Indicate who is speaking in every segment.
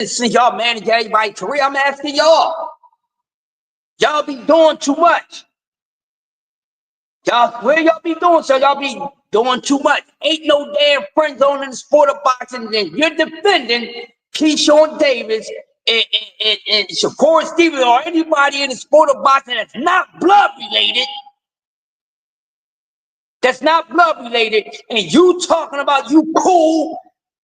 Speaker 1: Since y'all manage everybody's career, I'm asking y'all. Y'all be doing too much. Y'all, where y'all be doing? So y'all be doing too much. Ain't no damn friend zone in the sport of boxing. And you're defending Keyshawn Davis and Shakur Stevens or anybody in the sport of boxing that's not blood related. That's not blood related. And you talking about you cool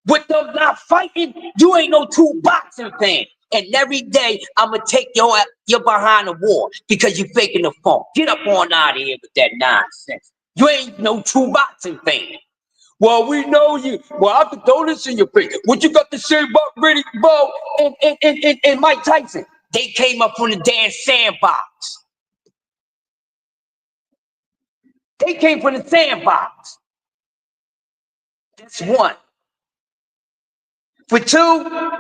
Speaker 1: with them not fighting. You ain't no true boxing fan. And every day I'm gonna take your behind the wall because you faking the phone. Get up on out of here with that nonsense. You ain't no true boxing fan. Well, we know you. Well, I can throw this in your face. What you got to say about Riddick Bowe and Mike Tyson? They came up from the damn sandbox. They came from the sandbox. That's one. For two,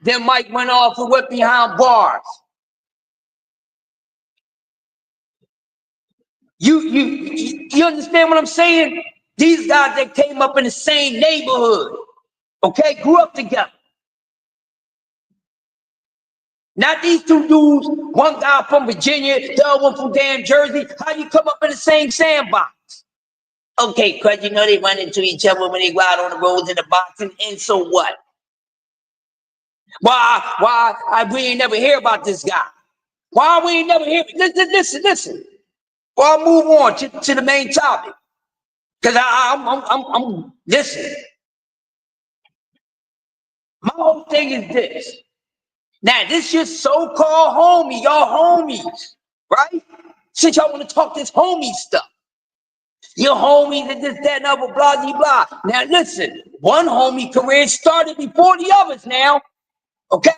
Speaker 1: then Mike went off and went behind bars. You understand what I'm saying? These guys that came up in the same neighborhood, okay, grew up together. Not these two dudes, one guy from Virginia, the other one from damn Jersey. How you come up in the same sandbox? Okay, because you know they run into each other when they go out on the roads in the boxing, and so what? Why we ain't never hear about this guy? Why we ain't never hear? Listen. Well, I'll move on to the main topic. Because I'm listen. My whole thing is this. Now, this your so-called homie, y'all homies, right? Since y'all want to talk this homie stuff. Your homies and this, that, and other, blah, blah, blah. Now, listen, one homie career started before the others now, okay?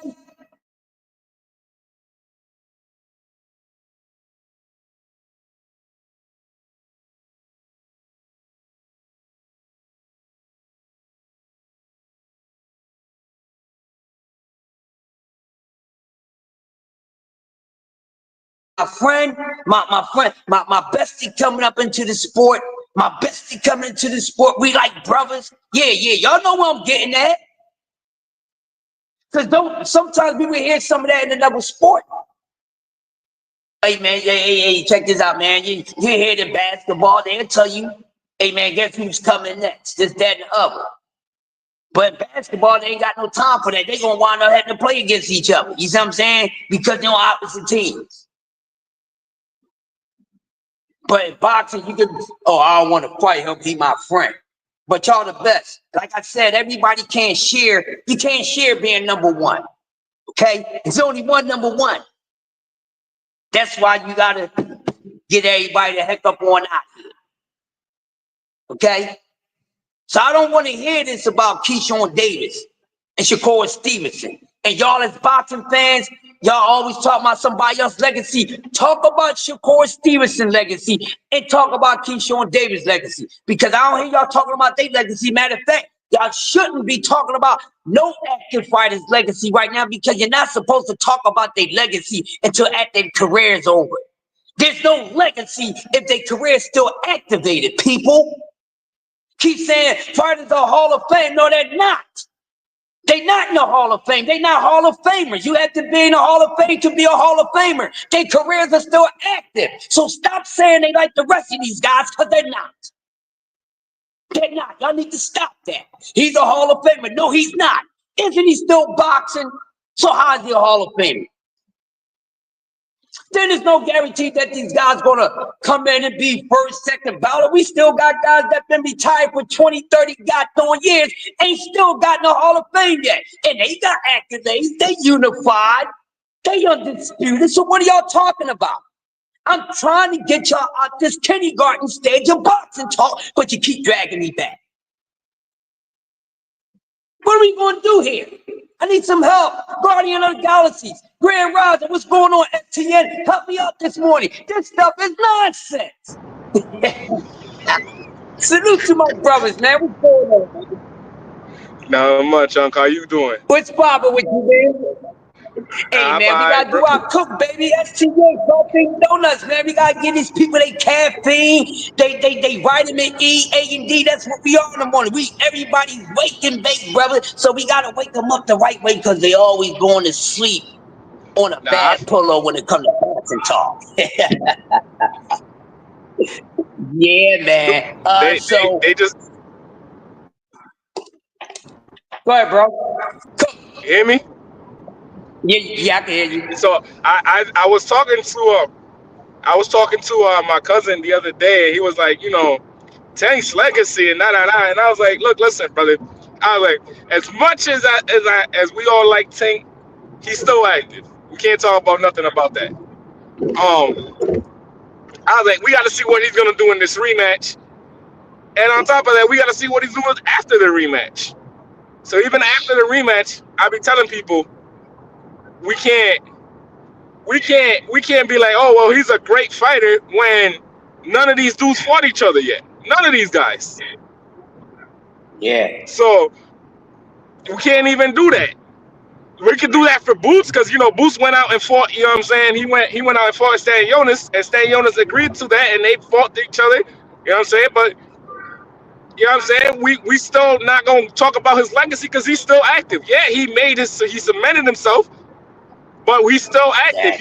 Speaker 1: My friend, my bestie coming up into the sport, we like brothers. Yeah, y'all know where I'm getting at. Because sometimes we will hear some of that in another sport. Hey, man, hey, check this out, man. You hear the basketball, they'll tell you, hey, man, guess who's coming next? This, that, and the other. But basketball, they ain't got no time for that. They're going to wind up having to play against each other. You see what I'm saying? Because they're on opposite teams. But in boxing, you can, I don't want to fight him. He my friend. But y'all the best. Like I said, everybody can't share. You can't share being number one. Okay? There's only one number one. That's why you got to get everybody the heck up on out here. Okay? So I don't want to hear this about Keyshawn Davis and Shakur Stevenson. And y'all as boxing fans, y'all always talk about somebody else's legacy. Talk about Shakur Stevenson's legacy and talk about Keyshawn Davis' legacy. Because I don't hear y'all talking about their legacy. Matter of fact, y'all shouldn't be talking about no active fighter's legacy right now because you're not supposed to talk about their legacy until their career is over. There's no legacy if their career is still activated, people. Keep saying fighters are Hall of Fame. No, they're not. They're not in the Hall of Fame. They're not Hall of Famers. You have to be in the Hall of Fame to be a Hall of Famer. Their careers are still active. So stop saying they like the rest of these guys because they're not. They're not. Y'all need to stop that. He's a Hall of Famer. No, he's not. Isn't he still boxing? So how is he a Hall of Famer? Then there's no guarantee that these guys going to come in and be first, second ballot. We still got guys that been retired for 20, 30 goddamn years, ain't still got no Hall of Fame yet. And they got accolades. They unified. They undisputed. So what are y'all talking about? I'm trying to get y'all out this kindergarten stage of boxing talk, but you keep dragging me back. What are we going to do here? I need some help. Guardian of the Galaxies, Grand Rising, what's going on, FTN? Help me out this morning. This stuff is nonsense. Salute to my brothers, man. What's going on, man?
Speaker 2: Not much, Unc. How you doing?
Speaker 1: What's poppin' with you, man? Hey man, we
Speaker 2: Bye,
Speaker 1: gotta
Speaker 2: bro.
Speaker 1: do our cook, baby. STA Coffee Donuts, man. We gotta give these people they caffeine, they vitamin E, A and D. That's what we are in the morning. Everybody's wake and bake, brother. So we gotta wake them up the right way because they always going to sleep on a
Speaker 2: Nah,
Speaker 1: bad pillow when it comes to passing talk. Yeah, man.
Speaker 2: they just
Speaker 1: Go ahead, bro. Cook.
Speaker 2: hear me.
Speaker 1: Yeah, I can hear you.
Speaker 2: So I was talking to my cousin the other day. And he was like, Tank's legacy and and I was like, look, listen, brother. I was like, as much as we all like Tank, he's still active. We can't talk about nothing about that. I was like, we got to see what he's gonna do in this rematch, and on top of that, we got to see what he's doing after the rematch. So even after the rematch, I be telling people we can't be like, oh well, he's a great fighter when none of these dudes fought each other yet. None of these guys.
Speaker 1: Yeah.
Speaker 2: So we can't even do that. We could do that for Boots because Boots went out and fought. You know what I'm saying? He went out and fought Stan Jonas, and Stan Jonas agreed to that, and they fought each other. You know what I'm saying? But you know what I'm saying? We still not gonna talk about his legacy because he's still active. Yeah, he cemented himself, but he's still active.
Speaker 1: Exactly.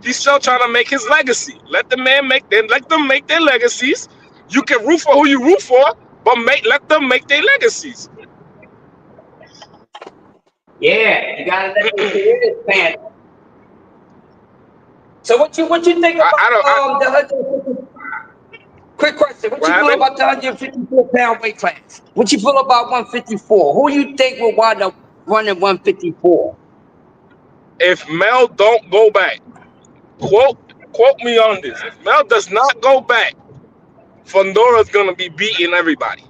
Speaker 2: He's still trying to make his legacy. Let them make their legacies. You can root for who you root for, but let them make their legacies.
Speaker 1: Yeah, you gotta let them careers pan. So what you think about
Speaker 2: I don't.
Speaker 1: the 150? Quick question: what
Speaker 2: What
Speaker 1: you feel
Speaker 2: happened?
Speaker 1: about the 154-pound weight class? What you feel about 154? Who you think will wind up running 154?
Speaker 2: If Mel don't go back, quote me on this. If Mel does not go back, Fondora's gonna be beating everybody,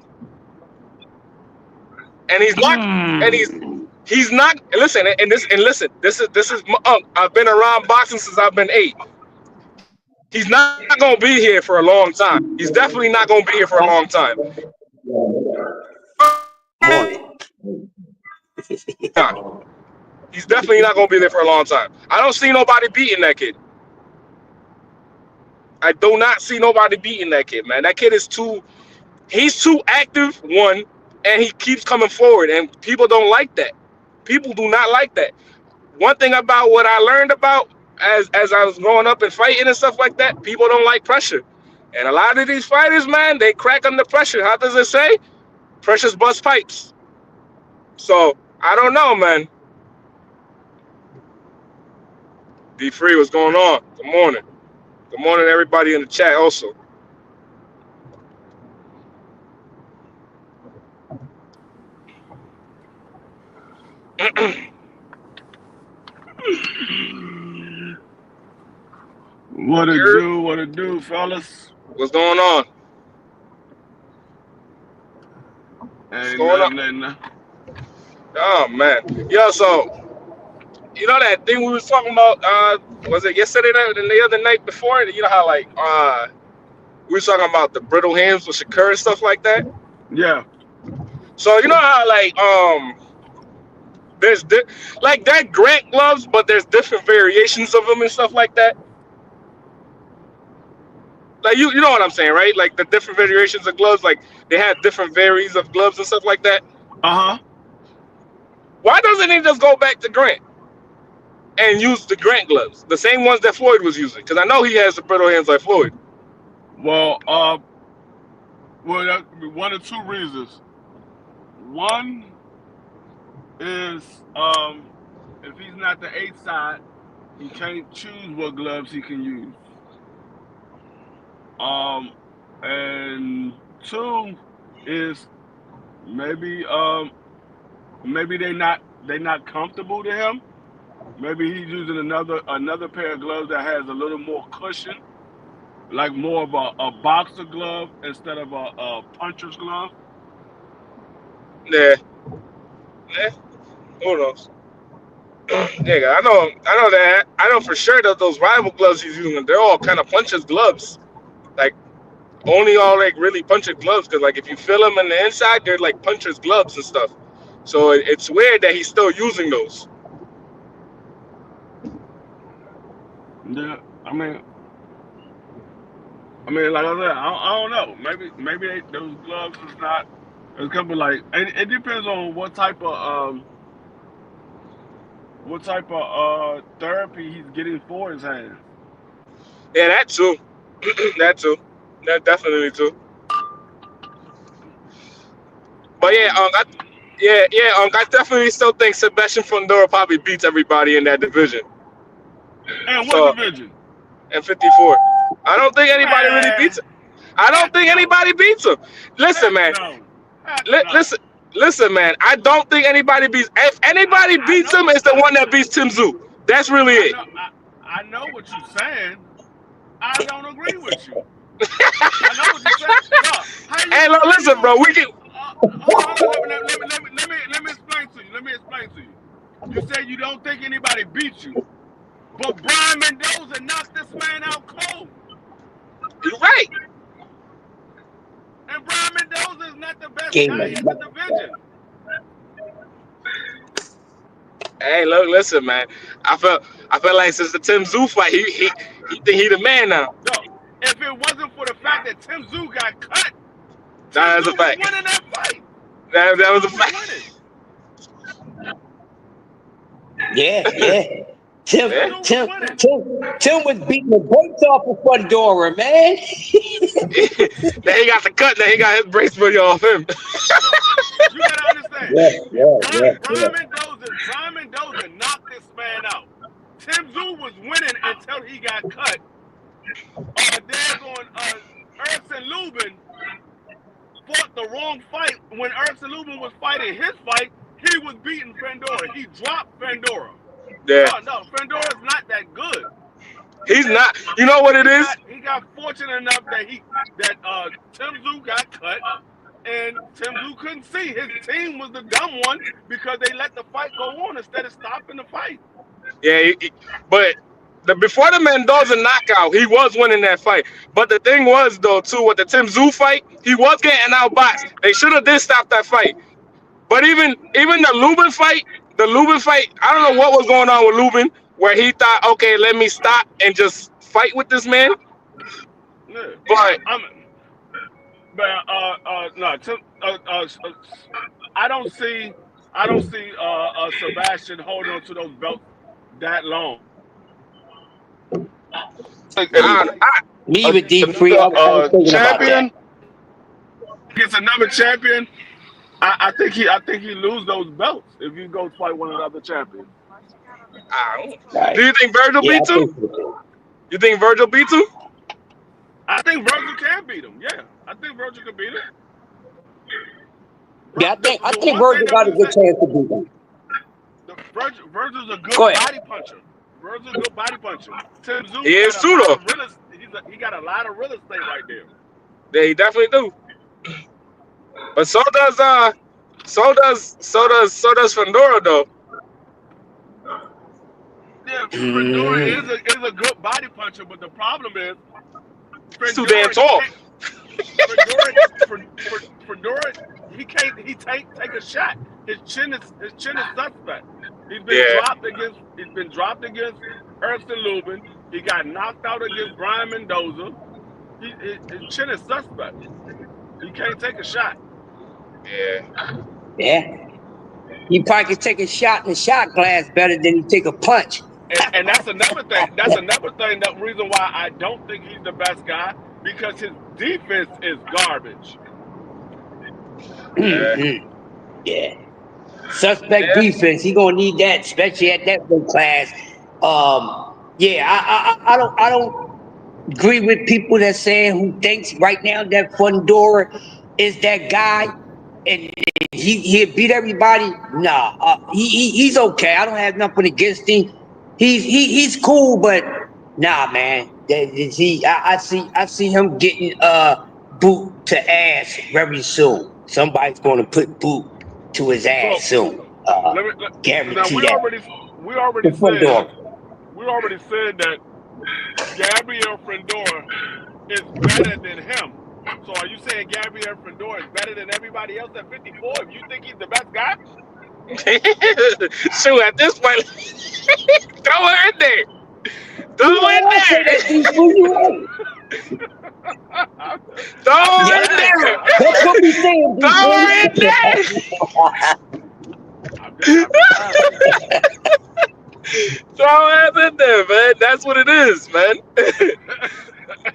Speaker 2: and he's not. And he's not. Listen, and listen. This is my uncle. I've been around boxing since I've been 8. He's not gonna be here for a long time. He's definitely not gonna be here for a long time.
Speaker 1: Morning.
Speaker 2: He's definitely not gonna be there for a long time. I don't see nobody beating that kid. I do not see nobody beating that kid, man. That kid is too. He's too active, one, and he keeps coming forward, and people don't like that. People do not like that. One thing about what I learned about as I was growing up and fighting and stuff like that, people don't like pressure. And a lot of these fighters, man, they crack under pressure. How does it say? Pressure's bust pipes. So I don't know, man. D Free, what's going on? Good morning. Good morning, everybody in the chat also.
Speaker 3: What
Speaker 2: You're,
Speaker 3: it do, fellas?
Speaker 2: what's going on? What's
Speaker 3: Ain't
Speaker 2: going
Speaker 3: nothing,
Speaker 2: on?
Speaker 3: ain't nothing.
Speaker 2: Oh man. Yeah, so you know that thing we was talking about, was it yesterday night or the other night before? You know how like we was talking about the brittle hands with Shakur and stuff like that?
Speaker 3: Yeah.
Speaker 2: So you know how like like that Grant gloves, but there's different variations of them and stuff like that. Like you know what I'm saying, right? Like the different variations of gloves, like they have different varies of gloves and stuff like that.
Speaker 3: Uh-huh.
Speaker 2: Why doesn't he just go back to Grant and use the Grant gloves, the same ones that Floyd was using? Because I know he has the brittle hands like Floyd.
Speaker 3: Well, that could be one of two reasons. One is if he's not the 8 side, he can't choose what gloves he can use. And two is maybe they not comfortable to him. Maybe he's using another pair of gloves that has a little more cushion, like more of a boxer glove instead of a puncher's glove.
Speaker 2: Yeah, yeah. Who knows? Yeah, I know for sure that those rival gloves he's using, they're all kind of puncher's gloves. Like only all like really puncher gloves, because like if you feel them on the inside, they're like puncher's gloves and stuff. So it's weird that he's still using those.
Speaker 3: Yeah, like I said, I don't know. Maybe those gloves is not. It's gonna be like it depends on what type of therapy he's getting for his hands.
Speaker 2: Yeah, that too. That too. That definitely too. But yeah,
Speaker 3: Um,
Speaker 2: I definitely still think Sebastian Fundora probably beats everybody in that division.
Speaker 3: and what
Speaker 2: So
Speaker 3: division?
Speaker 2: and 54. I don't think anybody really beats
Speaker 3: Man,
Speaker 2: him. I don't
Speaker 3: heck
Speaker 2: think
Speaker 3: no,
Speaker 2: anybody beats him. Listen,
Speaker 3: heck
Speaker 2: man.
Speaker 3: no, heck no.
Speaker 2: Listen, man. I don't think anybody beats. If anybody
Speaker 3: I
Speaker 2: beats
Speaker 3: know
Speaker 2: him, it's the one that beats Tim Zoo. That's really
Speaker 3: I
Speaker 2: it.
Speaker 3: know I know what you're saying. I don't agree with you. I know what you're saying. No,
Speaker 2: Hey, look,
Speaker 3: how you
Speaker 2: listen,
Speaker 3: gonna
Speaker 2: bro. We
Speaker 3: say?
Speaker 2: can.
Speaker 3: Hold on. Let me explain to you. Let me explain to you. You say you don't think anybody beats you, but Brian Mendoza knocked this man out cold,
Speaker 2: You're right.
Speaker 3: and Brian Mendoza is not the best
Speaker 1: Game
Speaker 3: guy
Speaker 1: is
Speaker 3: in the division.
Speaker 2: Hey, look, listen, man. I felt like since the Tim Zoo fight, he think he the man now.
Speaker 3: No, if it wasn't for the fact that Tim Zoo got cut, Tim
Speaker 2: That's
Speaker 3: Zoo
Speaker 2: a
Speaker 3: was
Speaker 2: fact.
Speaker 3: winning that fight.
Speaker 2: That
Speaker 3: Tim
Speaker 2: was a
Speaker 3: Zoo was
Speaker 2: fact.
Speaker 3: winning.
Speaker 1: Yeah. Tim,
Speaker 3: Tim
Speaker 2: Yeah.
Speaker 3: Zoo was
Speaker 1: Tim,
Speaker 3: winning.
Speaker 1: Tim was beating the brakes off of Fundora, man.
Speaker 2: Then he got the cut. Then he got his brace money off him.
Speaker 3: No, you gotta understand. Brian Mendoza knocked this man out. Tim Zoo was winning until he got cut. Erson Lubin fought the wrong fight. When Erson Lubin was fighting his fight, he was beating Fundora. He dropped Fundora.
Speaker 2: Yeah.
Speaker 3: No, Fundora's not that good.
Speaker 2: He's not. You know what it is?
Speaker 3: He got fortunate enough that Tim Zoo got cut, and Tim Zoo couldn't see. His team was the dumb one because they let the fight go on instead of stopping the fight.
Speaker 2: Yeah. But before the Mendoza knockout, he was winning that fight. But the thing was, though, too, with the Tim Zoo fight, he was getting outboxed. They should have did stop that fight. But even the Lubin fight, I don't know what was going on with Lubin, where he thought, okay, let me stop and just fight with this man.
Speaker 3: Yeah.
Speaker 2: But
Speaker 3: I don't see Sebastian holding on to those belts that long.
Speaker 1: Me with Deep Free, I was thinking about
Speaker 3: Champion against another champion. I think he lose those belts if you go fight one of the other champions.
Speaker 1: that.
Speaker 2: Do you think Virgil beats him? You think Virgil beats him?
Speaker 3: I think Virgil can beat him. Yeah, I think Virgil can beat him.
Speaker 1: Yeah, I think Virgil got a good chance to beat him.
Speaker 3: Virgil's a good
Speaker 1: Go ahead.
Speaker 3: body puncher. Virgil's a good body puncher. Tim Zoo
Speaker 2: He is too, though.
Speaker 3: He got a lot of real estate right there.
Speaker 2: Yeah, he definitely do. But so does Fundora though.
Speaker 3: Yeah, Fundora is a good body puncher, but the problem is
Speaker 2: He's too damn tall.
Speaker 3: Fundora, he can't take a shot. His chin is suspect. He's been dropped against Erson Lubin. He got knocked out against Brian Mendoza. His chin is suspect. He can't take a shot.
Speaker 2: Yeah.
Speaker 1: He probably can take a shot in the shot glass better than he take a punch.
Speaker 3: And that's another thing. The reason why I don't think he's the best guy, because his defense is garbage.
Speaker 1: Yeah. Suspect defense. He gonna need that, especially at that weight class. I don't agree with people that saying who thinks right now that Fundora is that guy and he'll beat everybody. Nah, he's okay. I don't have nothing against him. He's cool, but nah, man. I see him getting boot to ass very soon. Somebody's gonna put boot to his ass soon. Guarantee that.
Speaker 3: We already said that Gabriel Fundora is better than him. So are you saying Gabriel Fundora is better than everybody else at 54? If you think he's the best guy?
Speaker 2: Shoot, at this point, throw her in there. Throw
Speaker 1: You
Speaker 2: it
Speaker 1: know, I say
Speaker 2: there.
Speaker 1: that deep for you. Right?
Speaker 2: Throw
Speaker 3: I'm
Speaker 2: it
Speaker 3: just
Speaker 1: Yes,
Speaker 3: asking.
Speaker 2: there.
Speaker 1: that's what we saying, deep
Speaker 2: Throw it there.
Speaker 3: I'm just asking.
Speaker 2: Throw it in there, man. That's what it is, man.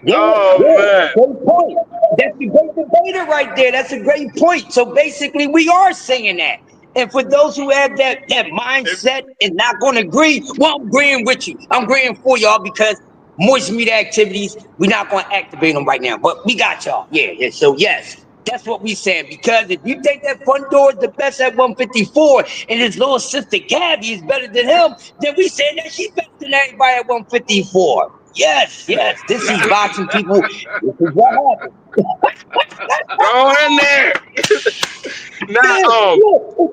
Speaker 1: Yeah,
Speaker 2: Oh
Speaker 1: yeah,
Speaker 2: man.
Speaker 1: great point. That's the great debater right there. That's a great point. So basically, we are saying that. And for those who have that
Speaker 3: If
Speaker 1: mindset and not going to agree, well, I'm agreeing with you. I'm agreeing for y'all because moist media activities, we're not going to activate them right now. But we got y'all. Yeah, yeah. So yes, that's what we saying. Because if you think that front door is the best at 154 and his little sister Gabby is better than him, then we saying that she's better than everybody at 154. Yes, yes. This is boxing people. This is what happened.
Speaker 2: Throw it in there. Now,
Speaker 1: Yeah, yeah.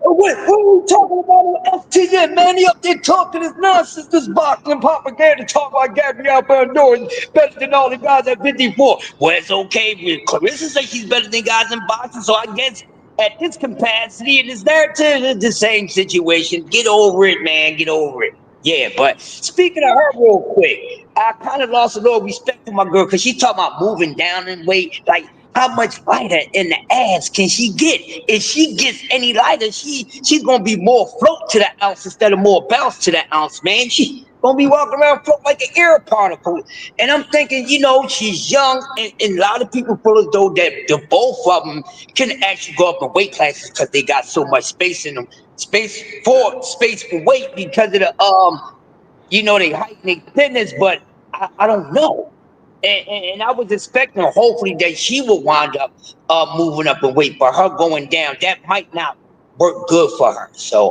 Speaker 1: What are we talking about on FTN, man? He up there talking this nonsense, this boxing propaganda, talking about Gabrielle Pandora is better than all the guys at 54. Well, it's okay. Clarissa says she's better than guys in boxing, so I guess at this capacity and this narrative, it's the same situation. Get over it, man. Get over it. Yeah, but speaking of her real quick, I kind of lost a little respect for my girl because she talking about moving down in weight. Like, how much lighter in the ass can she get? If she gets any lighter, she's gonna be more float to the ounce instead of more bounce to the ounce, man. She gonna be walking around float like an air particle. And I'm thinking, she's young, and a lot of people feel as though that the both of them can actually go up in weight classes because they got so much space in them, space for weight because of the they height and they thinness. But I don't know. And I was expecting, hopefully, that she will wind up moving up in weight, but her going down, that might not work good for her. So,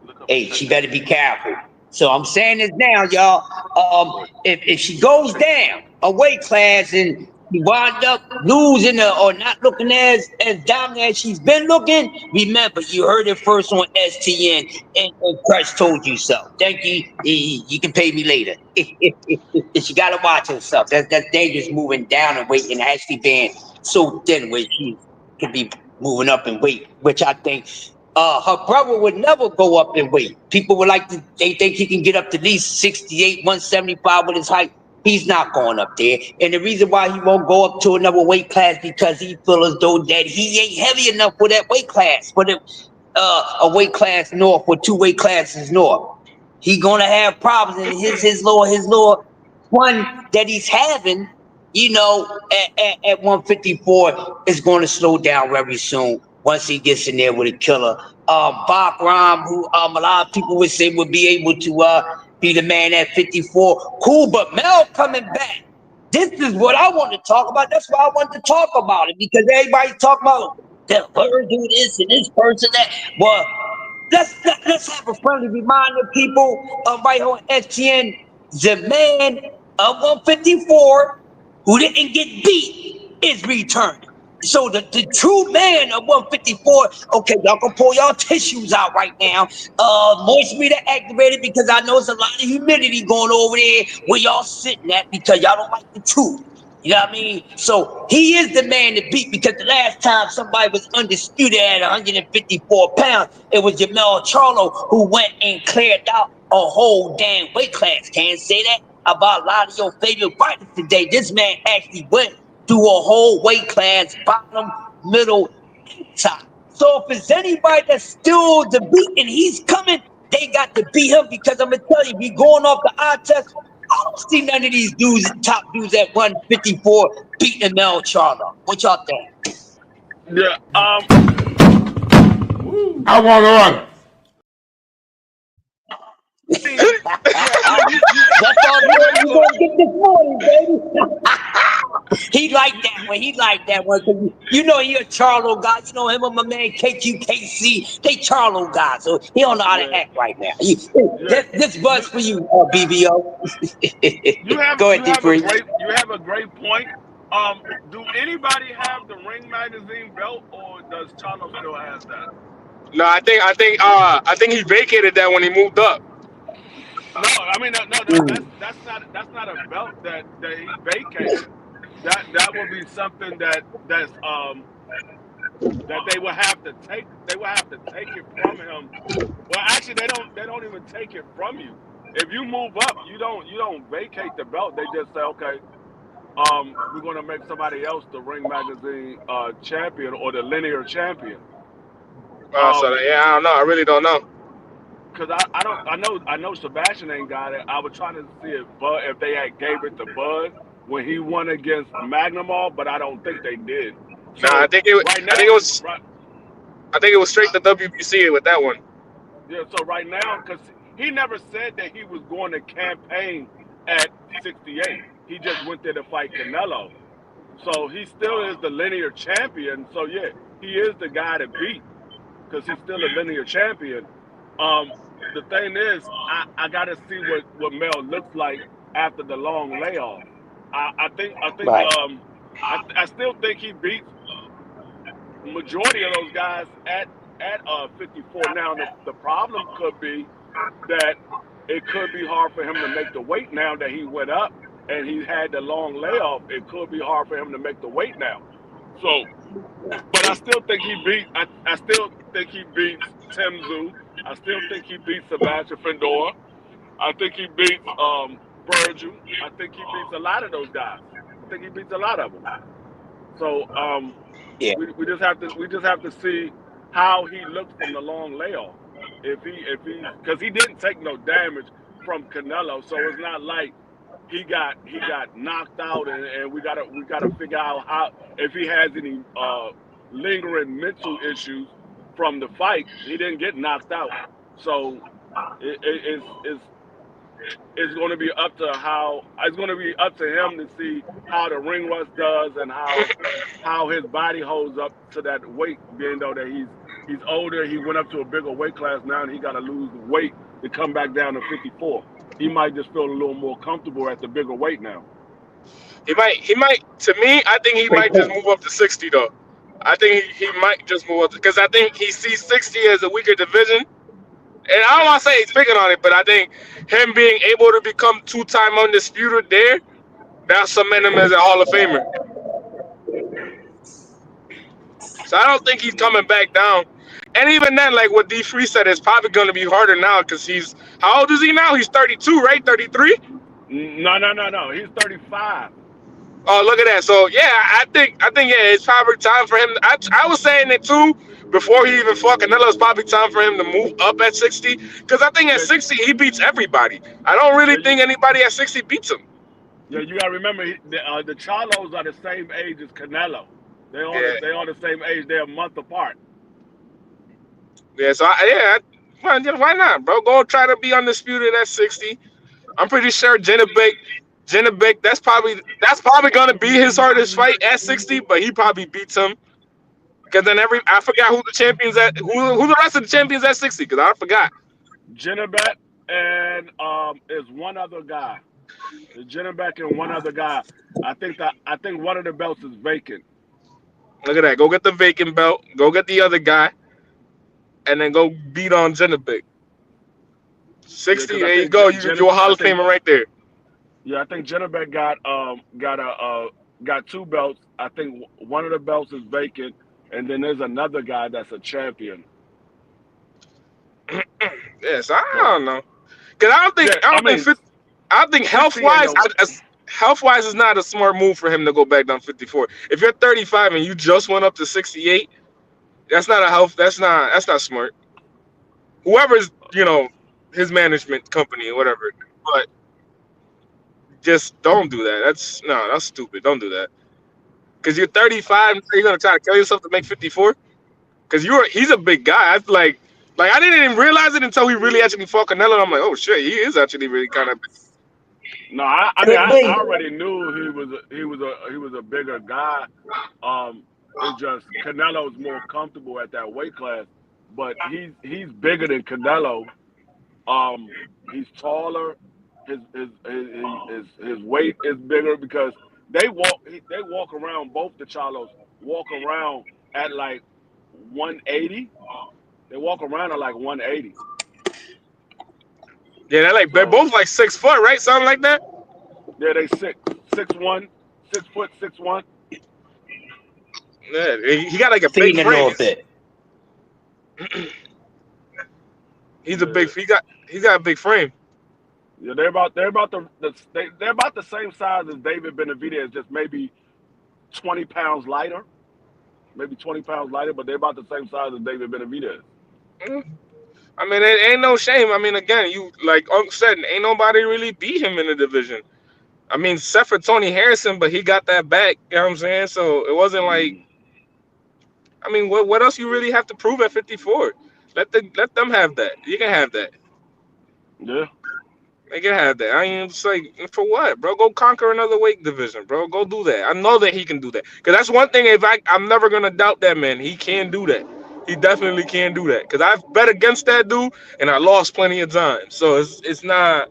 Speaker 3: look up
Speaker 1: hey, she better be careful. So I'm saying this now, y'all. If she goes down a weight class and she wind up losing or not looking as dominant as she's been looking, remember you heard it first on STN, and Christ told you so. Thank you. You can pay me later. If she gotta watch herself. That's dangerous moving down in weight and actually being so thin where she could be moving up in weight, which I think her brother would never go up in weight. People would they think he can get up to at least 68, 175 with his height. He's not going up there. And the reason why he won't go up to another weight class because he feels as though that he ain't heavy enough for that weight class, for a weight class north or 2 weight classes north. He gonna have problems, and his little one that he's having, at 154 is going to slow down very soon once he gets in there with a killer. Bakram, who a lot of people would say would be able to be the man at 54. Cool, but Mel coming back. This is what I want to talk about. That's why I want to talk about it, because everybody's talking about that bird do this and this person that. Well, let's have a friendly reminder, people, right here on STN. The man of 154 who didn't get beat is returning. So the true man of 154, okay, y'all can pull y'all tissues out right now. Moist meter activated, because I know there's a lot of humidity going over there where y'all sitting at because y'all don't like the truth. You know what I mean? So he is the man to beat, because the last time somebody was undisputed at 154 pounds, it was Jamel Charlo who went and cleared out a whole damn weight class. Can't say that about a lot of your favorite fighters today. This man actually went through a whole weight class, bottom, middle, and top. So if it's anybody that's still the beat and he's coming, they got to beat him, because I'm gonna tell you, if you're going off the eye test, I don't see none of these dudes, top dudes at 154, beating Mel Charlo. What y'all think?
Speaker 3: yeah,
Speaker 4: I want to run.
Speaker 3: yeah,
Speaker 1: That's all good. You gonna get this morning, baby. He like that one. He like that one. Cause he a Charlo guy. You know him and my man KQKC. They Charlo guys. So he don't know how to
Speaker 3: yeah,
Speaker 1: act right now.
Speaker 3: yeah.
Speaker 1: This buzz
Speaker 3: You,
Speaker 1: for you, BBO.
Speaker 3: you have
Speaker 1: Go
Speaker 3: you
Speaker 1: ahead,
Speaker 3: have a
Speaker 1: D3.
Speaker 3: great point. Do anybody have the Ring Magazine belt, or does Charlo still has that?
Speaker 2: No, I think he vacated that when he moved up.
Speaker 3: No, I mean no, that's not a belt that he vacated. That would be something that they will have to take. They will have to take it from him. Well, actually, they don't even take it from you. if you move up, you don't vacate the belt. They just say, okay, we're gonna make somebody else the Ring Magazine champion or the linear champion.
Speaker 2: Yeah, I don't know. I really don't know.
Speaker 3: Cause I know Sebastian ain't got it. I was trying to see if they had gave it to Bud when he won against Magnamall, but I don't think they did. So
Speaker 2: Nah, I think it.
Speaker 3: right now,
Speaker 2: I think it was.
Speaker 3: right,
Speaker 2: I think it was straight to WBC with that one.
Speaker 3: yeah. So right now, cause he never said that he was going to campaign at 68. He just went there to fight Canelo. So he still is the linear champion. So yeah, he is the guy to beat because he's still a linear champion. The thing is, I got to see what Mel looks like after the long layoff. I think
Speaker 1: Right.
Speaker 3: I still think he beats majority of those guys at 54. Now the problem could be that it could be hard for him to make the weight now that he went up and he had the long layoff. It could be hard for him to make the weight now. So, but I still think he beat. I still think he beats Tim Tszyu. I still think he beats Sebastian Fedor. I think he beats Virgil. I think he beats a lot of those guys. I think he beats a lot of them. So
Speaker 1: Yeah.
Speaker 3: we just have to see how he looks from the long layoff. If he because he didn't take no damage from Canelo, so it's not like he got knocked out, and we gotta figure out how if he has any lingering mental issues from the fight. He didn't get knocked out, so it's going to be up to him to see how the ring rust does and how his body holds up to that weight. Being though that he's older, he went up to a bigger weight class now, and he got to lose weight to come back down to 54. He might just feel a little more comfortable at the bigger weight now.
Speaker 2: He might. To me, I think he might just move up to 60 though. I think he might just move up because I think he sees 60 as a weaker division. And I don't want to say he's picking on it, but I think him being able to become two-time undisputed there, that'll cement him as a Hall of Famer. So I don't think he's coming back down. And even then, like what D Free said, it's probably going to be harder now because he's how old is he now? He's 32, right? 33?
Speaker 3: No. He's 35.
Speaker 2: Oh, look at that. So yeah, I think yeah, it's probably time for him. I was saying it too before he even fought Canelo. It's probably time for him to move up at 60 because I think at 60 he beats everybody. I don't really think anybody at 60 beats him.
Speaker 3: Yeah, you gotta remember the Charlos are the same age as Canelo. They all the same age. They're a month apart.
Speaker 2: Yeah, so why not, bro? Go try to be undisputed at 60. I'm pretty sure Janibek, that's probably gonna be his hardest fight at 60, but he probably beats him. Because then I forgot who the champions at who the rest of the champions at 60, because I forgot.
Speaker 3: Janibek and is one other guy. Janibek and one other guy. I think one of the belts is vacant.
Speaker 2: Look at that. Go get the vacant belt. Go get the other guy, and then go beat on Janibek. 60. There you go. You're a Hall of Famer right there.
Speaker 3: Yeah, I think Janibek got two belts. I think one of the belts is vacant, and then there's another guy that's a champion.
Speaker 2: Yes, I don't know, because I think health-wise is not a smart move for him to go back down 54. If you're 35 and you just went up to 68, that's not smart. Whoever's his management company or whatever, but just don't do that. That's stupid. Don't do that. Because you're 35, you're gonna try to kill yourself to make 54. Because he's a big guy. I feel like I didn't even realize it until he really actually fought Canelo. I'm like, oh shit, he is actually really kind of big.
Speaker 3: No, I already knew he was a bigger guy. It's just Canelo's more comfortable at that weight class, but he's bigger than Canelo. He's taller. His weight is bigger because they walk around. Both the Charlos walk around at like 180. They walk around at like 180.
Speaker 2: Yeah, they're both like 6 foot, right? Something like that.
Speaker 3: Yeah, they 6'1", 6'1".
Speaker 2: Yeah, he got like a big frame. A little bit. He's a big. He's got a big frame.
Speaker 3: Yeah, they're about they're about the same size as David Benavidez, just maybe 20 pounds lighter, but they're about the same size as David Benavidez.
Speaker 2: Mm. I mean, it ain't no shame. I mean, again, you like Unc said, ain't nobody really beat him in the division. I mean, except for Tony Harrison, but he got that back. You know what I'm saying? So it wasn't like.
Speaker 3: Mm.
Speaker 2: I mean, what else you really have to prove at 54? Let them have that. You can have that.
Speaker 3: Yeah.
Speaker 2: They can have that. I ain't just like for what, bro? Go conquer another weight division, bro. Go do that. I know that he can do that. Cause that's one thing. I'm never gonna doubt that man. He can do that. He definitely can do that. Cause I've bet against that dude and I lost plenty of times. So it's not.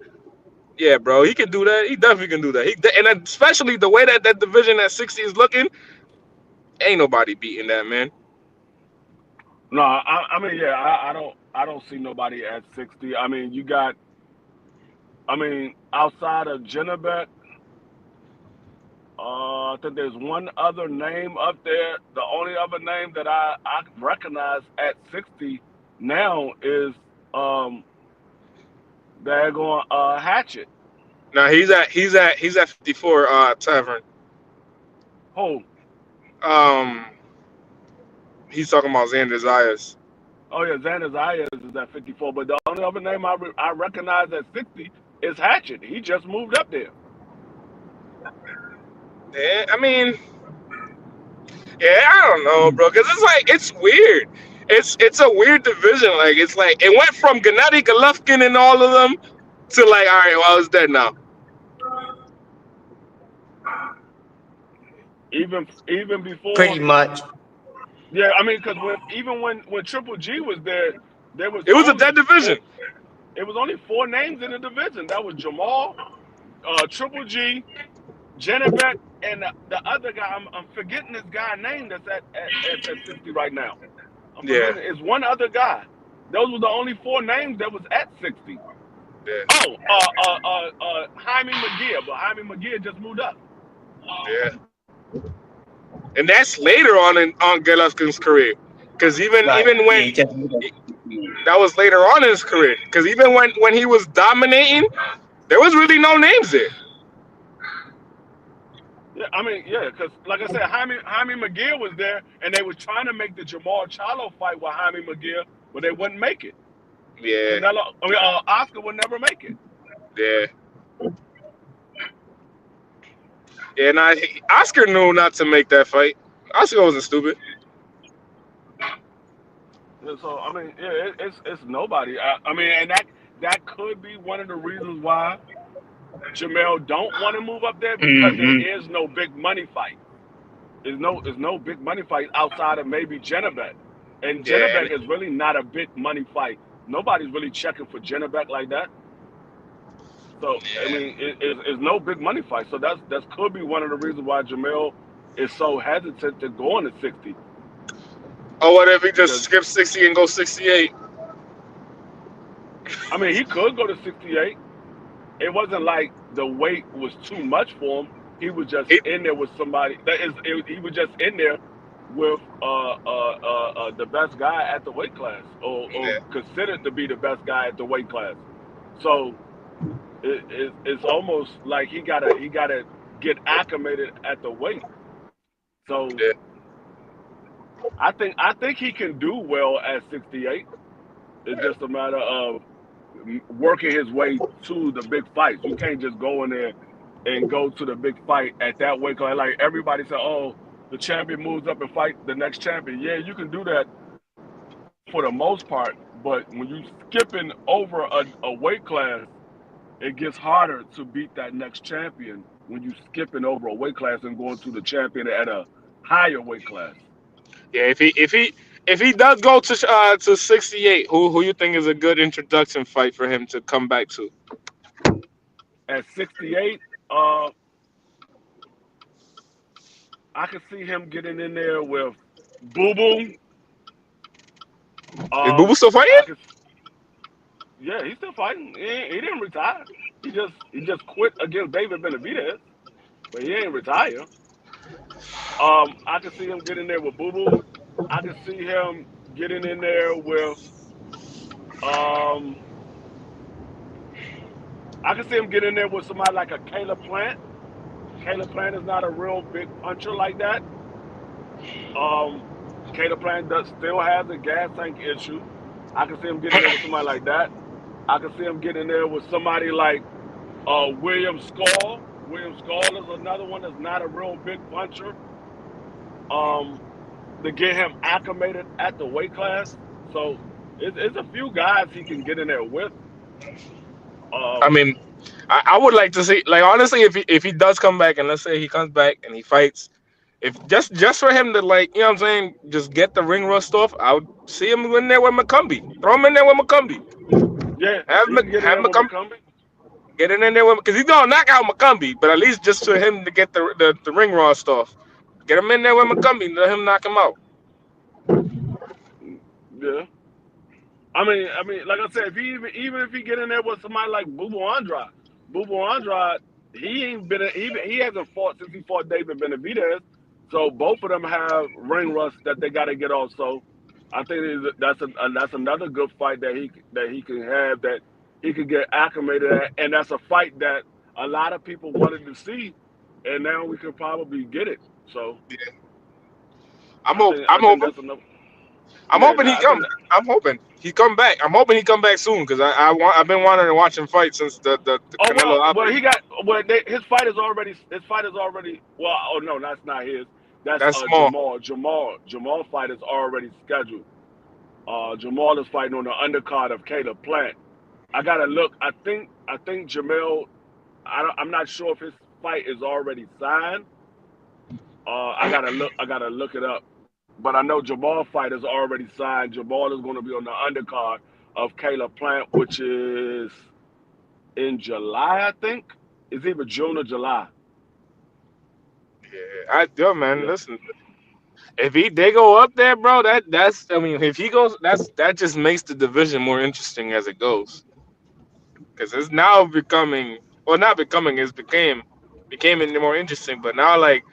Speaker 2: Yeah, bro. He can do that. He definitely can do that. And especially the way that division at 60 is looking, ain't nobody beating that man.
Speaker 3: No, I mean, yeah, I don't see nobody at 60. I mean, outside of Jennebeck, I think there's one other name up there. The only other name that I recognize at 60 now is daggone Hatchet.
Speaker 2: Now he's at 54. Tavern.
Speaker 3: Oh,
Speaker 2: Um, he's talking about Xander Zayas.
Speaker 3: oh yeah, Xander Zayas is at 54. But the only other name I recognize at 60 is Hatchet. He just moved up there.
Speaker 2: Yeah, I mean, yeah, I don't know, bro, because it's like it's weird. It's a weird division. Like it's like it went from Gennady Golovkin and all of them to like, all right, well, it's dead now.
Speaker 3: Even before,
Speaker 1: Pretty much.
Speaker 3: yeah, I mean, because when Triple G was there, there was
Speaker 2: It was a
Speaker 3: only
Speaker 2: dead division.
Speaker 3: it was only four names in the division. That was Jamal, Triple G, Jennebeck, and the other guy. I'm forgetting this guy's name that's at 60 right now. I'm
Speaker 2: Yeah,
Speaker 3: forgetting. It's one other guy. Those were the only four names that was at 60.
Speaker 2: yeah,
Speaker 3: Oh, Jaime McGear, but Jaime McGear just moved up.
Speaker 2: yeah. And that's later on Golovkin's career, because
Speaker 1: Right.
Speaker 2: even
Speaker 1: Yeah,
Speaker 2: when
Speaker 1: he just
Speaker 2: that was later on in his career, because even when he was dominating, there was really no names there.
Speaker 3: Yeah, I mean, yeah, because like I said, Jaime McGear was there, and they were trying to make the Jamal Charlo fight with Jaime McGear, but they wouldn't make it.
Speaker 2: Yeah,
Speaker 3: Oscar would never make it.
Speaker 2: yeah. Yeah, and Oscar knew not to make that fight. Oscar wasn't stupid.
Speaker 3: And so I mean, yeah, it's nobody. I mean, and that could be one of the reasons why Jamel don't want to move up there because
Speaker 1: hmm
Speaker 3: there is no big money fight. There's no big money fight outside of maybe Jennebeck, and
Speaker 2: Yeah,
Speaker 3: Jennebeck is really not a big money fight. Nobody's really checking for Jennebeck like that. So I
Speaker 2: yeah.
Speaker 3: mean, it's no big money fight. So that could be one of the reasons why Jamel is so hesitant to go on to 60
Speaker 2: Or what if he just
Speaker 3: because
Speaker 2: skips 60 and goes 68?
Speaker 3: I mean he could go to 68. It wasn't like the weight was too much for him. He was just
Speaker 2: It,
Speaker 3: in there with somebody. He was just in there with the best guy at the weight class, or
Speaker 2: yeah,
Speaker 3: considered to be the best guy at the weight class. So it's almost like he gotta get acclimated at the weight. So
Speaker 2: yeah,
Speaker 3: I think he can do well at 68. It's just a matter of working his way to the big fights. You can't just go in there and go to the big fight at that weight class. Like everybody said, oh, the champion moves up and fight the next champion. Yeah, you can do that for the most part, but when you skipping over a weight class, it gets harder to beat that next champion when you skipping over a weight class and going to the champion at a higher weight class.
Speaker 2: yeah. If he does go to 68, who you think is a good introduction fight for him to come back to?
Speaker 3: At 68, I could see him getting in there with Boo Boo.
Speaker 2: Is Boo Boo still
Speaker 3: I
Speaker 2: fighting?
Speaker 3: could, yeah, he's still fighting. He didn't retire. He just quit against David Benavidez, but he ain't retire. I could see him getting there with Boo Boo. I could see him getting in there with um I can see him get in there with somebody like a Caleb Plant. Caleb Plant is not a real big puncher like that. Um, Caleb Plant still has a gas tank issue. I can see him getting there with somebody like that. I can see him getting there with somebody like William Skull. William Skull is another one that's not a real big puncher. Um, to get him acclimated at the weight class. So it's a few guys he can get in there with.
Speaker 2: I
Speaker 3: Um,
Speaker 2: mean, I would like to see, like, honestly, if he does come back, and let's say he comes back and he fights, if just for him to, like, you know what I'm saying, just get the ring rust off, I would see him in there with McCumbee. Throw him in there with McCumbee.
Speaker 3: yeah,
Speaker 2: Have
Speaker 3: he can get in
Speaker 2: have
Speaker 3: there with
Speaker 2: McCumbee
Speaker 3: McCumbee.
Speaker 2: get in there with, because he's gonna knock out McCumbee, but at least just for him to get the ring rust off, get him in there with McCumbee, let him knock him out.
Speaker 3: Yeah. I mean, like I said, if he even if he get in there with somebody like Bubu Andrade, he ain't been he hasn't fought since he fought David Benavidez. So both of them have ring rust that they got to get off. So I think that's another good fight that he can have, that he could get acclimated at, and that's a fight that a lot of people wanted to see, and now we could probably get it. So
Speaker 2: I'm
Speaker 3: I
Speaker 2: hoping.
Speaker 3: think
Speaker 2: I'm
Speaker 3: I think
Speaker 2: hoping.
Speaker 3: that's enough.
Speaker 2: I'm
Speaker 3: Yeah,
Speaker 2: hoping he
Speaker 3: I think
Speaker 2: comes. I'm hoping he come back. I'm hoping he come back soon because I've been wanting to watch him fight since the
Speaker 3: Oh
Speaker 2: Canelo
Speaker 3: well,
Speaker 2: Alvarez.
Speaker 3: he got his fight is already well. Oh no, that's not his. That's
Speaker 2: That's small.
Speaker 3: Jamal fight is already scheduled. Jamal is fighting on the undercard of Caleb Plant. I gotta look. I think Jamel. I'm not sure if his fight is already signed. I gotta look. I gotta look it up. But I know Jamal fight is already signed. Jamal is going to be on the undercard of Caleb Plant, which is in July, I think. It's either June or July.
Speaker 2: Yeah, yo, man,
Speaker 3: Yeah.
Speaker 2: listen. If they go up there, bro, that's I mean, if he goes, that just makes the division more interesting as it goes, because it's now becoming, well, not becoming, it's became it more interesting. But now, like,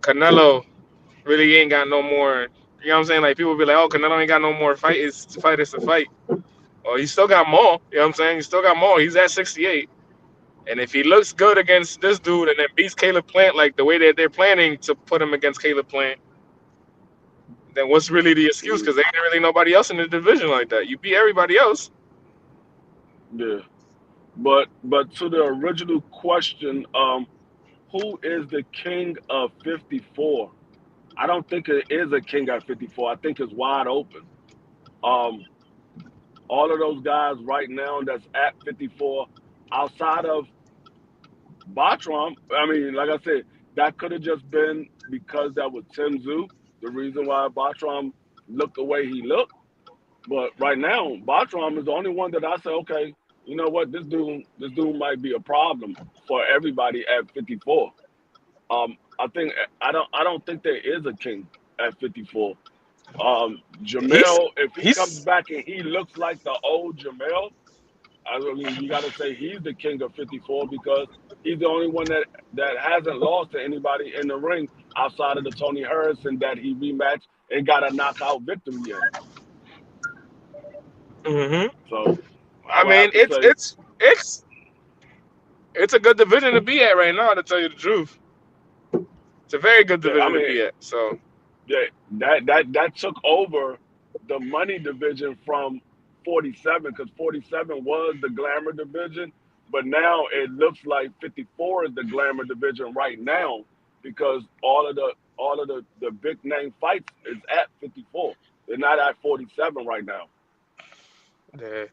Speaker 2: Canelo really ain't got no more. You know what I'm saying? Like, people be like, oh, Canelo ain't got no more fight. It's to fight. It's to fight. Well, he still got more. You know what I'm saying? He still got more. He's at 68. And if he looks good against this dude and then beats Caleb Plant like the way that they're planning to put him against Caleb Plant, then what's really the excuse?
Speaker 3: Mm,
Speaker 2: Because ain't really nobody else in the division like that. You beat everybody else.
Speaker 3: yeah. But to the original question, who is the king of 54? I don't think it is a king at 54. I think it's wide open. Um, all of those guys right now that's at 54, outside of Bartram, I mean, like I said, that could have just been because that was Tim Tszyu, the reason why Bartram looked the way he looked. But right now, Bartram is the only one that I say, okay, you know what, this dude might be a problem for everybody at 54. I don't think there is a king at 54.
Speaker 2: He's
Speaker 3: Jamel, if he comes
Speaker 2: he's
Speaker 3: back and he looks like the old Jamel, I mean, you got to say he's the king of 54 because he's the only one that hasn't lost to anybody in the ring outside of the Tony Harrison that he rematched and got a knockout victory in.
Speaker 2: hmm
Speaker 3: So I
Speaker 2: I
Speaker 3: would
Speaker 2: mean,
Speaker 3: have to say,
Speaker 2: it's a good division to be at right now, to tell you the truth. It's a very good
Speaker 3: yeah, I
Speaker 2: division to
Speaker 3: mean,
Speaker 2: be at. So
Speaker 3: yeah, that took over the money division from 47 because 47 was the glamour division, but now it looks like 54 is the glamour division right now because all of the big name fights is at 54. They're not at 47 right now.
Speaker 2: yeah,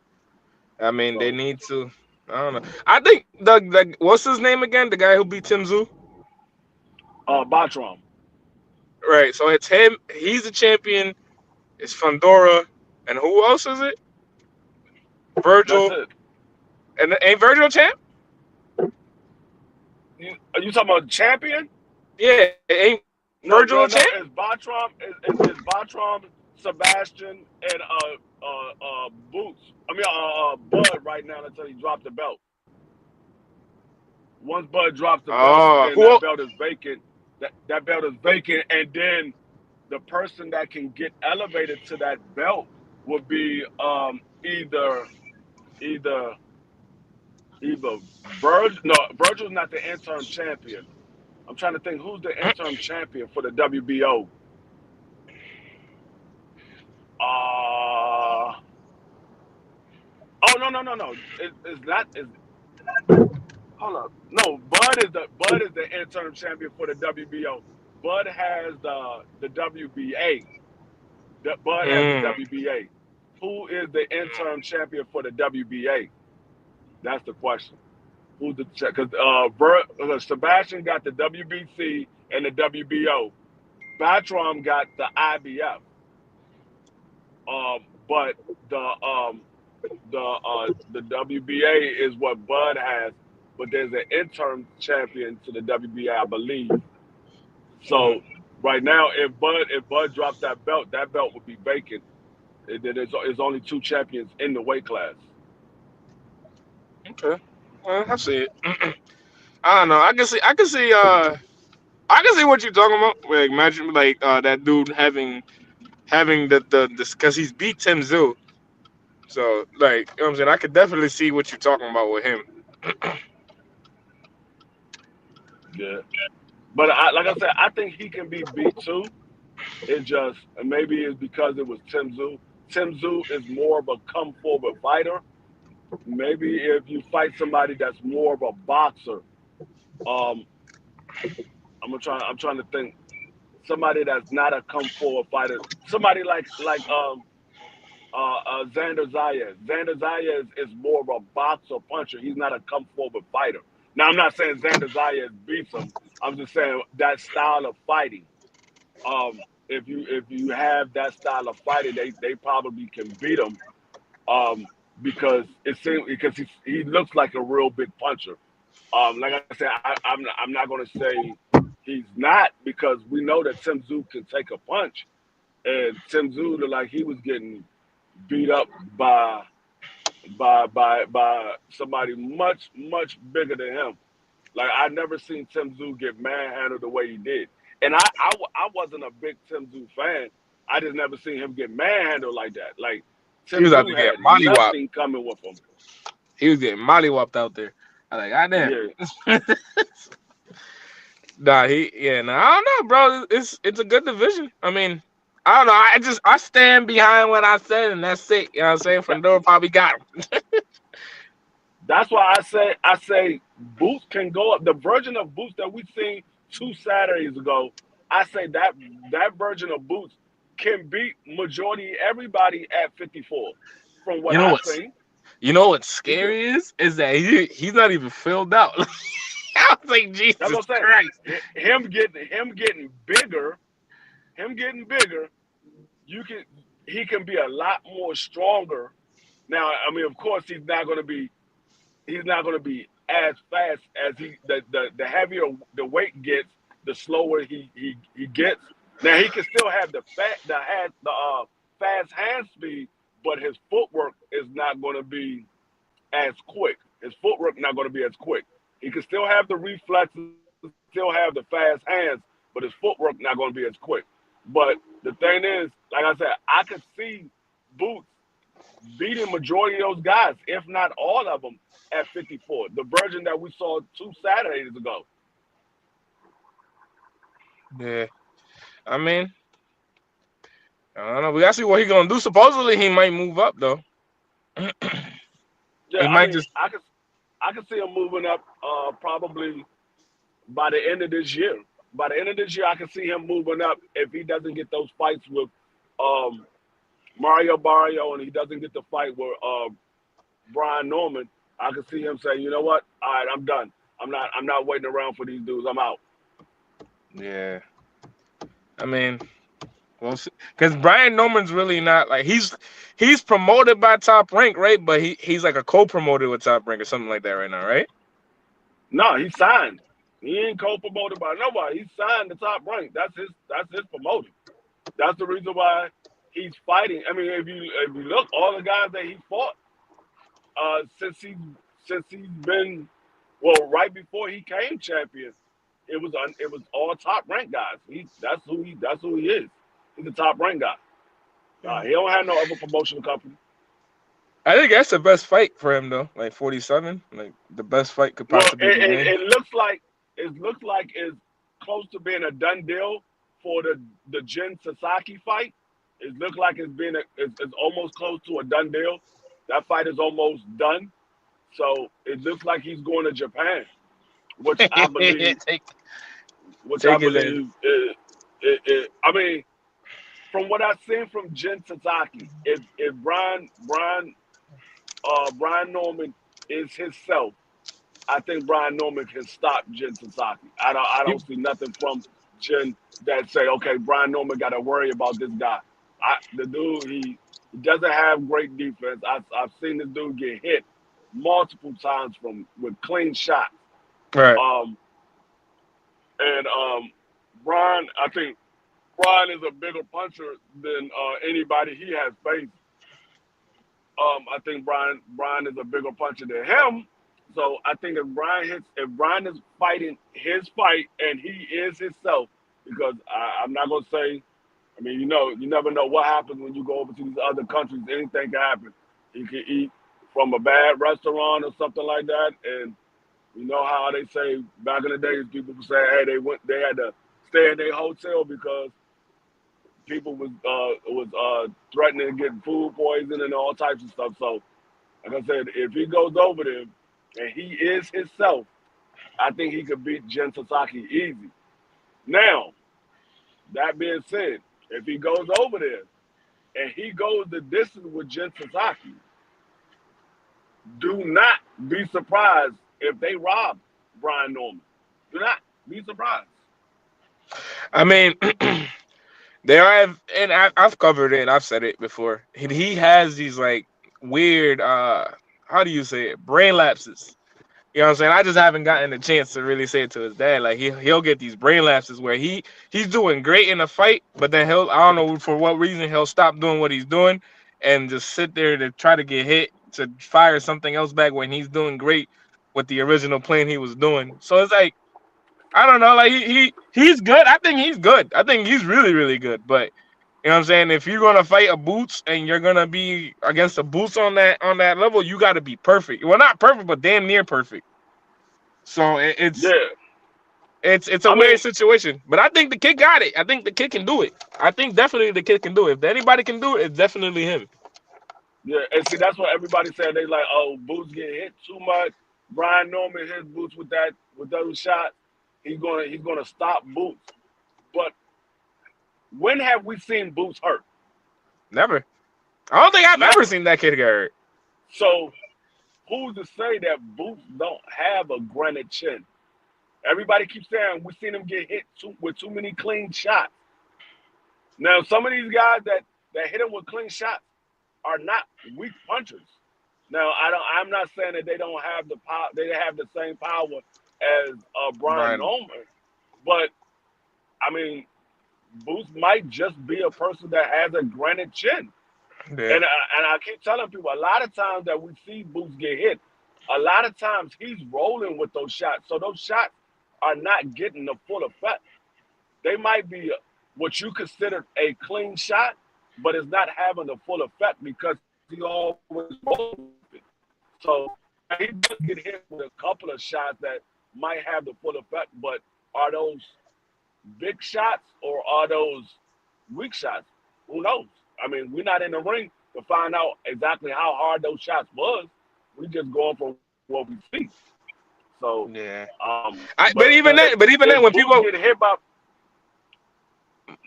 Speaker 2: I mean, they
Speaker 3: So
Speaker 2: need to. I don't know. I think the what's his name again? The guy who beat Tim Tszyu.
Speaker 3: Bartram,
Speaker 2: Right. So it's him. He's the champion. It's Fandora, and who else is it?
Speaker 3: that's
Speaker 2: Virgil.
Speaker 3: it.
Speaker 2: And ain't Virgil champ?
Speaker 3: Are you talking about champion?
Speaker 2: Yeah. Ain't
Speaker 3: No,
Speaker 2: Virgil
Speaker 3: no,
Speaker 2: a
Speaker 3: no.
Speaker 2: champ?
Speaker 3: It's Bartram. It's Bartram, Sebastian, and Boots. I mean, Bud right now until he dropped the belt. Once Bud drops the belt,
Speaker 2: Oh,
Speaker 3: then
Speaker 2: who?
Speaker 3: that belt is vacant. That belt is vacant, and then the person that can get elevated to that belt would be either either Virgil's not the interim champion. I'm trying to think who's the interim champion for the WBO. Uh oh no. It's not. It's, hold up. No, Bud is the interim champion for the WBO. Bud has the WBA. Bud has the
Speaker 2: Mm.
Speaker 3: WBA. Who is the interim champion for the WBA? That's the question. Who's the because Sebastian got the WBC and the WBO. Batrom got the IBF. But the WBA is what Bud has, but there's an interim champion to the WBA, I believe. So right now, if Bud drops that belt would be vacant. There's only 2 champions in the weight class.
Speaker 2: Okay. Well, I see it. I don't know. I can see. I can see what you're talking about. Like, imagine like that dude having the this because he's beat Tim Zoo. So like, you know what I'm saying, I could definitely see what you're talking about with him.
Speaker 3: Yeah, but like I said, I think he can be beat too. It just maybe it's because it was Tim Zoo. Tim Zoo is more of a come forward fighter. Maybe if you fight somebody that's more of a boxer, um, I'm trying to think somebody that's not a come forward fighter. Somebody like Xander Zayas. Xander Zayas is more of a boxer puncher. He's not a come forward fighter. Now I'm not saying Xander Zayas beats him. I'm just saying that style of fighting. If you have that style of fighting, they probably can beat him. Because it seems because he looks like a real big puncher. Like I said, I'm not going to say he's not because we know that Tim Tszyu can take a punch, and Tim Tszyu looked like he was getting beat up by somebody much bigger than him. Like I never seen Tim Tszyu get manhandled the way he did, and I wasn't a big Tim Tszyu fan. I just never seen him get manhandled like that. Like
Speaker 2: He
Speaker 3: Tim
Speaker 2: was out there
Speaker 3: Tszyu
Speaker 2: getting
Speaker 3: had
Speaker 2: mollywopped.
Speaker 3: nothing coming with him.
Speaker 2: He was getting mollywopped out there. I was like,
Speaker 3: Yeah,
Speaker 2: goddamn. Nah, I don't know, bro. It's a good division. I mean, I don't know. I stand behind what I said, and that's it. You know what I'm saying?
Speaker 3: that,
Speaker 2: Fandora probably got him.
Speaker 3: that's why I say Boots can go up. The version of Boots that we seen 2 Saturdays ago, I say that version of Boots can beat majority everybody at 54. From what
Speaker 2: You know
Speaker 3: I
Speaker 2: what's
Speaker 3: seen,
Speaker 2: you know what's
Speaker 3: he can.
Speaker 2: scary is that he's not even filled out. I was like,
Speaker 3: That's
Speaker 2: Jesus
Speaker 3: what I'm saying.
Speaker 2: Christ.
Speaker 3: Him getting bigger, him getting bigger. You can he can be a lot more stronger. Now, I mean, of course, he's not going to be as fast as the heavier the weight gets, the slower he gets. Now he can still have the fast hand speed, but his footwork is not going to be as quick. His footwork not going to be as quick. He can still have the reflexes, still have the fast hands, but his footwork not going to be as quick. But the thing is, like I said, I could see Boots beating majority of those guys, if not all of them, at 54. The version that we saw 2 Saturdays ago.
Speaker 2: Yeah. I mean, I don't know. We gotta see what he's gonna do. Supposedly he might move up though.
Speaker 3: Yeah,
Speaker 2: He
Speaker 3: I
Speaker 2: might
Speaker 3: mean,
Speaker 2: just
Speaker 3: I could see him moving up probably by the end of this year. By the end of this year, I can see him moving up if he doesn't get those fights with um, Mario Barrio and he doesn't get the fight with Brian Norman. I can see him saying, you know what? All right, I'm done. I'm not waiting around for these dudes. I'm out.
Speaker 2: yeah. I mean, well, because Brian Norman's really not like he's promoted by Top Rank, right? But he's like a co-promoted with Top Rank or something like that right now, right?
Speaker 3: No, he signed. He ain't co-promoted by nobody. He signed the Top Rank. That's his promoting. That's the reason why he's fighting. I mean, if you look, all the guys that he fought since he's been right before he came champion, it was all Top Rank guys. That's who he is. He's a Top Rank guy. He don't have no other promotional company.
Speaker 2: I think that's the best fight for him though. Like 47, like the best fight could
Speaker 3: Well,
Speaker 2: possibly be made.
Speaker 3: it looks like it's close to being a done deal for the Jin Sasaki fight. It looks like it's almost close to a done deal. That fight is almost done. So it looks like he's going to Japan, which I believe,
Speaker 2: take,
Speaker 3: which
Speaker 2: take
Speaker 3: I
Speaker 2: it in.
Speaker 3: believe, I mean, from what I've seen from Jin Sasaki, if Brian Norman is himself, I think Brian Norman can stop Jin Sasaki. I don't see nothing from Jin that say, okay, Brian Norman got to worry about this guy. The dude, he doesn't have great defense. I've seen this dude get hit multiple times with clean shots.
Speaker 2: Right.
Speaker 3: Brian, I think Brian is a bigger puncher than anybody he has faced. I think Brian is a bigger puncher than him. So I think if Brian is fighting his fight and he is himself, because I'm not gonna say, I mean, you never know what happens when you go over to these other countries. Anything can happen. You can eat from a bad restaurant or something like that, and you know how they say back in the days, people would say, hey, they had to stay in their hotel because people was threatening to get food poisoning and all types of stuff. So, like I said, if he goes over there and he is himself, I think he could beat Jin Sasaki easy. Now, that being said, if he goes over there and he goes the distance with Jin Sasaki, do not be surprised if they rob Brian Norman. Do not be surprised.
Speaker 2: I mean, and I've covered it. I've said it before. He has these like weird, how do you say it, brain lapses. You know what I'm saying? I just haven't gotten a chance to really say it to his dad. Like he'll get these brain lapses where he's doing great in a fight, but then I don't know for what reason he'll stop doing what he's doing and just sit there to try to get hit to fire something else back when he's doing great with the original plan he was doing. So it's like, I don't know, like he's good. I think he's good. I think he's really, really good. But you know what I'm saying? If you're gonna fight a Boots and you're gonna be against a Boots on that level, you gotta be perfect. Well, not perfect, but damn near perfect. So it's a weird situation. But I think the kid got it. I think the kid can do it. I think definitely the kid can do it. If anybody can do it, it's definitely him.
Speaker 3: Yeah, and see, that's what everybody said. They like, oh, Boots get hit too much. Brian Norman hits Boots with those shots. He's gonna stop Boots. But when have we seen Boots hurt?
Speaker 2: Never. I don't think I've ever seen that kid get hurt.
Speaker 3: So who's to say that Boots don't have a granite chin? Everybody keeps saying we've seen him get hit with too many clean shots. Now, some of these guys that hit him with clean shots are not weak punchers. Now, I'm not saying that they don't have the power. They have the same power as Brian Norman, but I mean, Boots might just be a person that has a granite chin. Yeah. And I keep telling people, a lot of times that we see Boots get hit, a lot of times he's rolling with those shots. So those shots are not getting the full effect. They might be what you consider a clean shot, but it's not having the full effect because he always rolls with it. So he does get hit with a couple of shots that might have the full effect, but are those big shots or are those weak shots? Who knows? I mean, we're not in the ring to find out exactly how hard those shots was. We just going for what we see. So
Speaker 2: yeah.
Speaker 3: But
Speaker 2: even then, when people
Speaker 3: get hit by,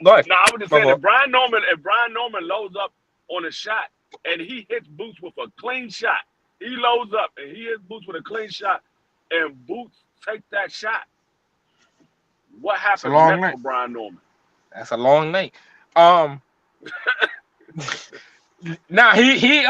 Speaker 2: go ahead.
Speaker 3: No, I was just saying if Brian Norman loads up on a shot and he hits Boots with a clean shot, he loads up and he hits Boots with a clean shot, and Boots takes that shot, what happens next for Brian Norman?
Speaker 2: That's a long night. Nah, he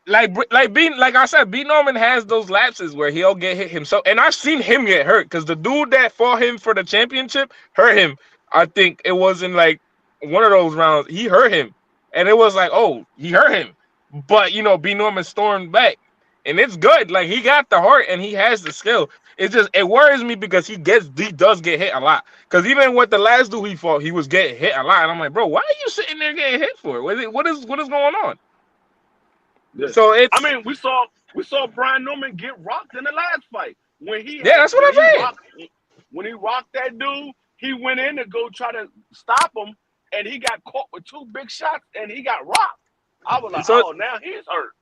Speaker 2: like I said, B Norman has those lapses where he'll get hit himself, and I've seen him get hurt because the dude that fought him for the championship hurt him. I think it was in like one of those rounds. He hurt him, and it was like, oh, he hurt him, but B Norman stormed back, and it's good. Like he got the heart and he has the skill. It worries me because he does get hit a lot. Because even with the last dude he fought, he was getting hit a lot, and I'm like, bro, why are you sitting there getting hit for? What is going on?
Speaker 3: Yeah.
Speaker 2: So
Speaker 3: I
Speaker 2: it's
Speaker 3: mean, we saw Brian Norman get rocked in the last fight when
Speaker 2: yeah, that's what I'm saying.
Speaker 3: when he rocked that dude. He went in to go try to stop him, and he got caught with 2 big shots, and he got rocked. I was like,
Speaker 2: So
Speaker 3: oh, now he's hurt.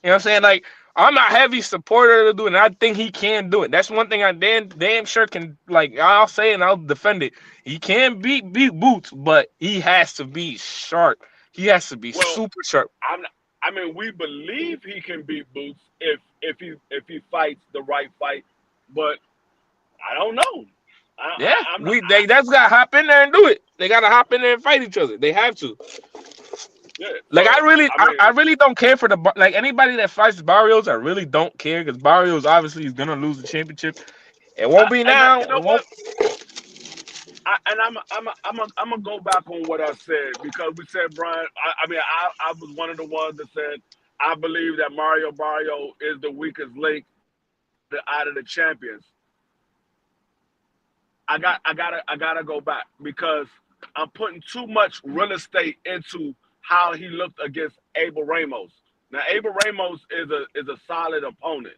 Speaker 2: you know what I'm saying? Like, I'm a heavy supporter to do it, and I think he can do it. That's one thing I damn sure can, like, I'll say and I'll defend it. He can beat Boots, but he has to be sharp. He has to be
Speaker 3: Well,
Speaker 2: super sharp.
Speaker 3: I mean, we believe he can beat Boots if he fights the right fight, but I don't know.
Speaker 2: Yeah,
Speaker 3: I'm not,
Speaker 2: they just gotta hop in there and do it. They gotta hop in there and fight each other. They have to.
Speaker 3: yeah.
Speaker 2: Like,
Speaker 3: So,
Speaker 2: I really don't care for like anybody that fights Barrios. I really don't care because Barrios obviously is gonna lose the championship. It won't be now.
Speaker 3: You know
Speaker 2: It won't.
Speaker 3: I'm gonna go back on what I said because we said Brian. I was one of the ones that said I believe that Mario Barrio is the weakest link out of the champions. I gotta go back because I'm putting too much real estate into how he looked against Abel Ramos. Now Abel Ramos is a solid opponent.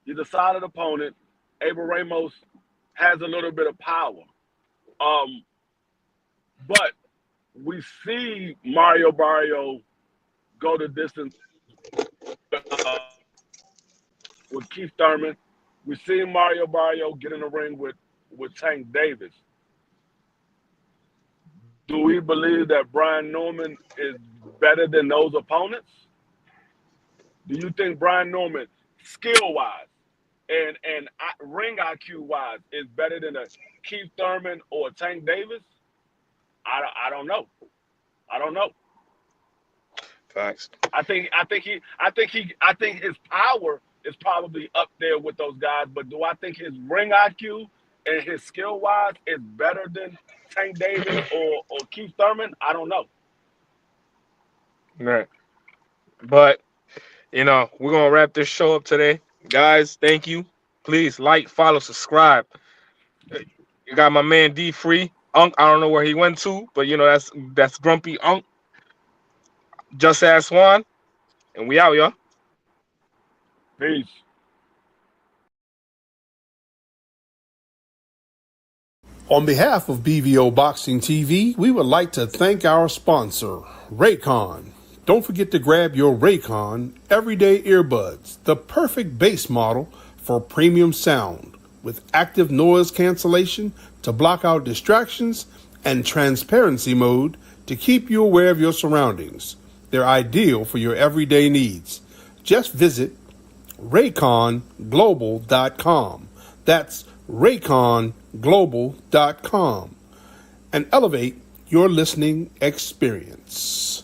Speaker 3: He's a solid opponent. Abel Ramos has a little bit of power. But we see Mario Barrio go the distance with Keith Thurman. We see Mario Barrio get in the ring with Tank Davis. Do we believe that Brian Norman is better than those opponents? Do you think Brian Norman, skill-wise and ring IQ-wise, is better than a Keith Thurman or a Tank Davis? I don't know. I don't know.
Speaker 2: Facts.
Speaker 3: I think his power is probably up there with those guys, but do I think his ring IQ and his skill wise is better than Tank Davis or Keith Thurman? I don't know.
Speaker 2: Right. But we're gonna wrap this show up today. Guys, thank you. Please like, follow, subscribe. You got my man D Free. Unk, I don't know where he went to, but that's Grumpy Unk. Just Ask Juan. And we out, y'all.
Speaker 3: Peace.
Speaker 4: On behalf of BVO Boxing TV, we would like to thank our sponsor, Raycon. Don't forget to grab your Raycon Everyday Earbuds, the perfect bass model for premium sound, with active noise cancellation to block out distractions and transparency mode to keep you aware of your surroundings. They're ideal for your everyday needs. Just visit RayconGlobal.com. That's RayconGlobal.com and elevate your listening experience.